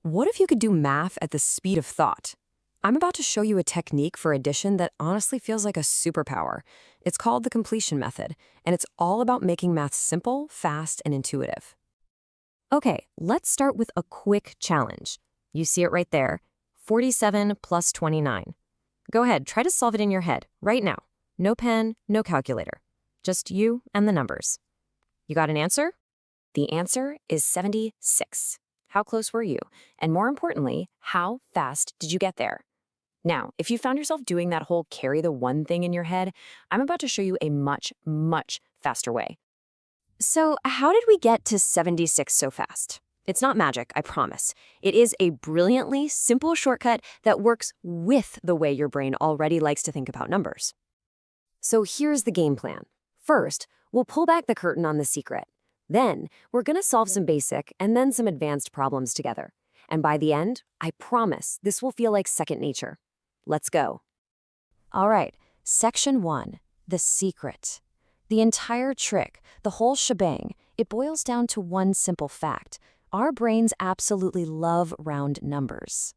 What if you could do math at the speed of thought? I'm about to show you a technique for addition that honestly feels like a superpower. It's called the completion method, and it's all about making math simple, fast, and intuitive. Okay, let's start with a quick challenge. You see it right there, 47 plus 29. Go ahead, try to solve it in your head, right now. No pen, no calculator. Just you and the numbers. You got an answer? The answer is 76. How close were you? And more importantly, how fast did you get there? Now, if you found yourself doing that whole carry the one thing in your head, I'm about to show you a much, much faster way. So, how did we get to 76 so fast? It's not magic, I promise. It is a brilliantly simple shortcut that works with the way your brain already likes to think about numbers. So here's the game plan. First, we'll pull back the curtain on the secret. Then, we're going to solve some basic and then some advanced problems together. And by the end, I promise this will feel like second nature. Let's go. All right, section 1, the secret. The entire trick, the whole shebang, it boils down to one simple fact. Our brains absolutely love round numbers.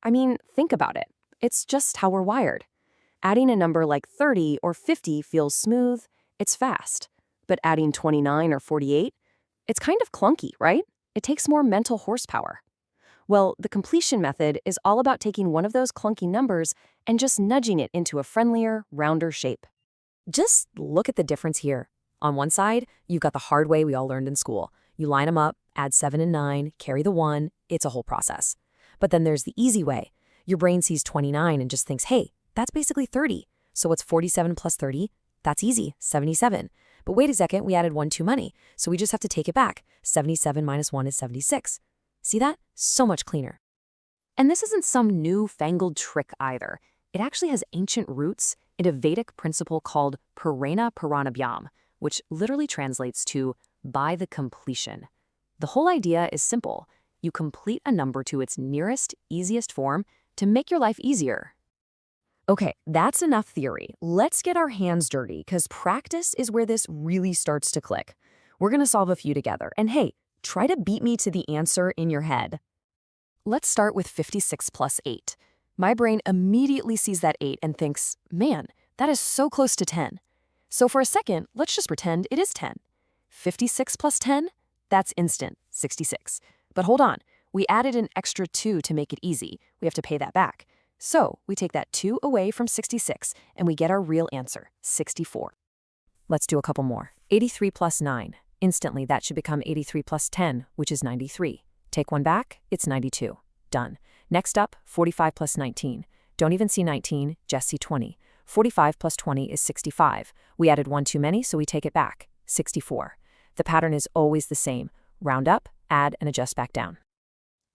I mean, think about it. It's just how we're wired. Adding a number like 30 or 50 feels smooth, it's fast. But adding 29 or 48, it's kind of clunky, right? It takes more mental horsepower. Well, the completion method is all about taking one of those clunky numbers and just nudging it into a friendlier, rounder shape. Just look at the difference here. On one side, you've got the hard way we all learned in school. You line them up, add 7 and 9, carry the 1, it's a whole process. But then there's the easy way. Your brain sees 29 and just thinks, hey, that's basically 30. So what's 47 plus 30? That's easy, 77. But wait a second, we added 1 too many, so we just have to take it back. 77 minus 1 is 76. See that? So much cleaner. And this isn't some new-fangled trick either. It actually has ancient roots in a Vedic principle called Puranapuranabhyam, which literally translates to by the completion. The whole idea is simple. You complete a number to its nearest, easiest form to make your life easier. Okay, that's enough theory. Let's get our hands dirty, because practice is where this really starts to click. We're going to solve a few together. And hey, try to beat me to the answer in your head. Let's start with 56 plus 8. My brain immediately sees that 8 and thinks, man, that is so close to 10. So for a second, let's just pretend it is 10. 56 plus 10? That's instant, 66. But hold on, we added an extra 2 to make it easy. We have to pay that back. So we take that 2 away from 66, and we get our real answer, 64. Let's do a couple more. 83 plus 9. Instantly, that should become 83 plus 10, which is 93. Take 1 back, it's 92. Done. Next up, 45 plus 19. Don't even see 19, just see 20. 45 plus 20 is 65. We added 1 too many, so we take it back, 64. The pattern is always the same. Round up, add, and adjust back down.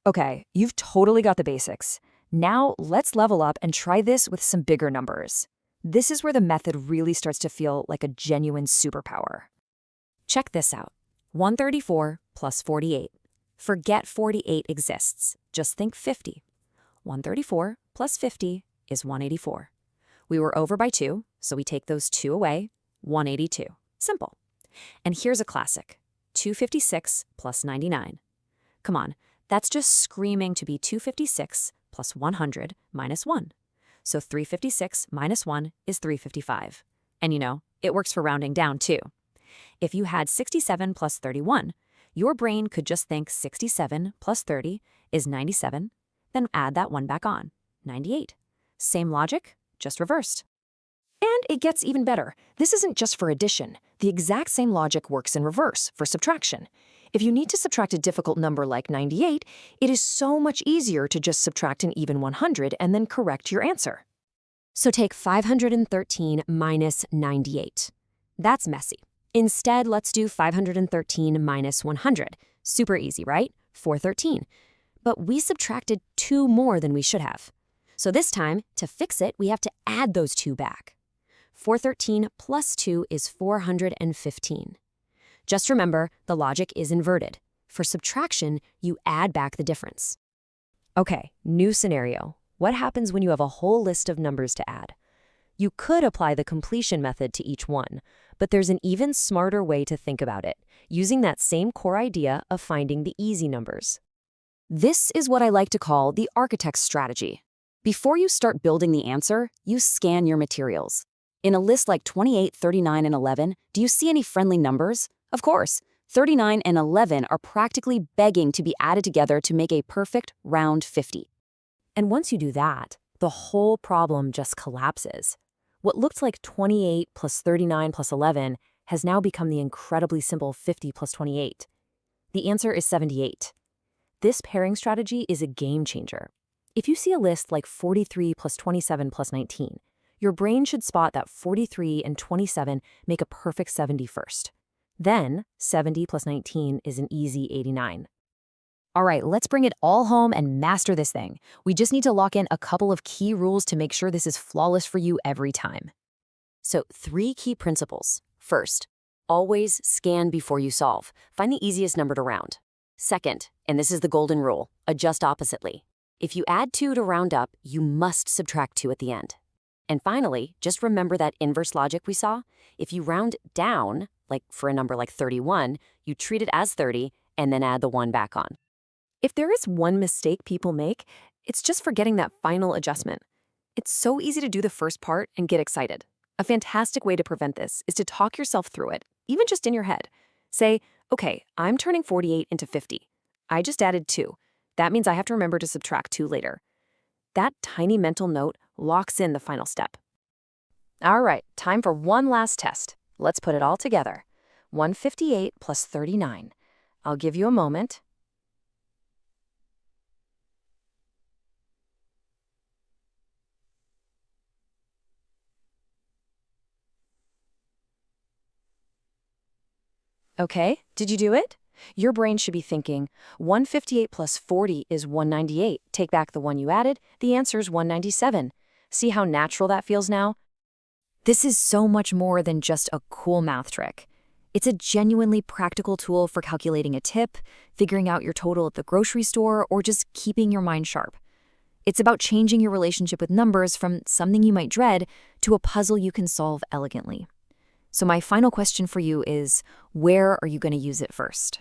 Okay, you've totally got the basics. Now, let's level up and try this with some bigger numbers. This is where the method really starts to feel like a genuine superpower. Check this out. 134 plus 48. Forget 48 exists. Just think 50. 134 plus 50 is 184. We were over by 2, so we take those 2 away, 182. Simple. And here's a classic. 256 plus 99. Come on, that's just screaming to be 256 plus 100 minus 1. So 356 minus 1 is 355. And you know, it works for rounding down too. If you had 67 plus 31, your brain could just think 67 plus 30 is 97, then add that 1 back on, 98. Same logic, just reversed. And it gets even better. This isn't just for addition. The exact same logic works in reverse, for subtraction. If you need to subtract a difficult number like 98, it is so much easier to just subtract an even 100 and then correct your answer. So take 513 minus 98. That's messy. Instead, let's do 513 minus 100. Super easy, right? 413. But we subtracted 2 more than we should have. So this time, to fix it, we have to add those 2 back. 413 plus 2 is 415. Just remember, the logic is inverted. For subtraction, you add back the difference. Okay, new scenario. What happens when you have a whole list of numbers to add? You could apply the completion method to each one, but there's an even smarter way to think about it, using that same core idea of finding the easy numbers. This is what I like to call the architect's strategy. Before you start building the answer, you scan your materials. In a list like 28, 39, and 11, do you see any friendly numbers? Of course, 39 and 11 are practically begging to be added together to make a perfect round 50. And once you do that, the whole problem just collapses. What looked like 28 plus 39 plus 11 has now become the incredibly simple 50 plus 28. The answer is 78. This pairing strategy is a game changer. If you see a list like 43 plus 27 plus 19, your brain should spot that 43 and 27 make a perfect 70 first. Then, 70 plus 19 is an easy 89. All right, let's bring it all home and master this thing. We just need to lock in a couple of key rules to make sure this is flawless for you every time. So, 3 key principles. First, always scan before you solve. Find the easiest number to round. Second, and this is the golden rule, adjust oppositely. If you add 2 to round up, you must subtract 2 at the end. And finally, just remember that inverse logic we saw. If you round down, like for a number like 31, you treat it as 30 and then add the 1 back on. If there is one mistake people make, it's just forgetting that final adjustment. It's so easy to do the first part and get excited. A fantastic way to prevent this is to talk yourself through it, even just in your head. Say, okay, I'm turning 48 into 50. I just added 2. That means I have to remember to subtract 2 later. That tiny mental note locks in the final step. All right, time for one last test. Let's put it all together. 158 plus 39. I'll give you a moment. Okay, did you do it? Your brain should be thinking, 158 plus 40 is 198. Take back the 1 you added, the answer is 197. See how natural that feels now? This is so much more than just a cool math trick. It's a genuinely practical tool for calculating a tip, figuring out your total at the grocery store, or just keeping your mind sharp. It's about changing your relationship with numbers from something you might dread to a puzzle you can solve elegantly. So my final question for you is, where are you going to use it first?